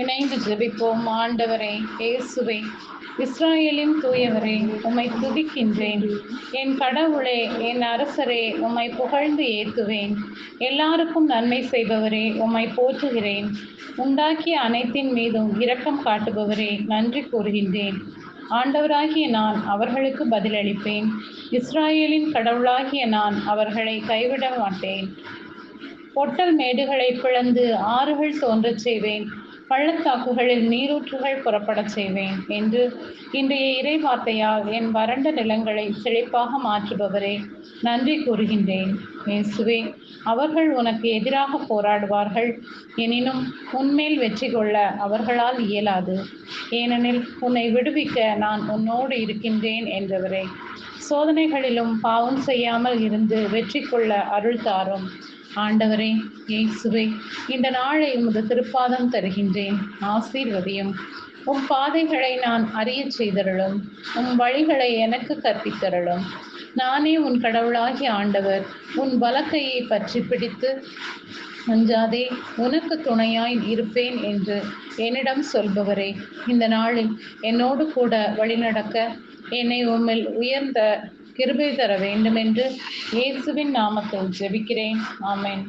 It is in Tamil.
இணைந்து ஜெபிப்போம். ஆண்டவரே, இயேசுவே, இஸ்ராயேலின் தூயவரே, உம்மை துதிக்கின்றேன். என் கடவுளே, என் அரசரே, உம்மை புகழ்ந்து ஏத்துவேன். எல்லாருக்கும் நன்மை செய்பவரே, உம்மை போற்றுகிறேன். உண்டாக்கிய அனைத்தின் மீதும் இரக்கம் காட்டுபவரே, நன்றி கூறுகின்றேன். ஆண்டவராகிய நான் அவர்களுக்கு பதிலளிப்பேன். இஸ்ராயேலின் கடவுளாகிய நான் அவர்களை கைவிட மாட்டேன். பொட்டல் மேடுகளை பிளந்து ஆறுகள் தோன்றச் செய்வேன், பள்ளத்தாக்குகளில் நீரூற்றுகள் புறப்படச் செய்வேன் என்று இன்றைய இறைவார்த்தையால் என் வறண்ட நிலங்களை செழிப்பாக மாற்றுபவரே, நன்றி கூறுகின்றேன். இயேசுவே, அவர்கள் உனக்கு எதிராக போராடுவார்கள், எனினும் உன்மேல் வெற்றி கொள்ள அவர்களால் இயலாது. ஏனெனில் உன்னை விடுவிக்க நான் உன்னோடு இருக்கின்றேன் என்றவரே. சோதனைகளிலும் பாவம் செய்யாமல் இருந்து வெற்றி கொள்ள அருள் தாரும். ஆண்டவரே, இயேசுவே, இந்த நாளை உமது திருப்பாதம் தருகின்றேன், ஆசீர்வதியும். உம் பாதைகளை நான் அறியச் செய்தருளும், உம் வழிகளை எனக்கு கற்பித்தருளும். நானே உன் கடவுளாகிய ஆண்டவர், உன் வலக்கையை பற்றி பிடித்து அஞ்சாதே, உனக்கு துணையாய் இருப்பேன் என்று என்னிடம் சொல்பவரே, இந்த நாளில் என்னோடு கூட வழிநடக்க என்னை உம்மில் உயர்ந்த கிருபை தர வேண்டுமென்று இயேசுவின் நாமத்தில் ஜெபிக்கிறேன். ஆமென்.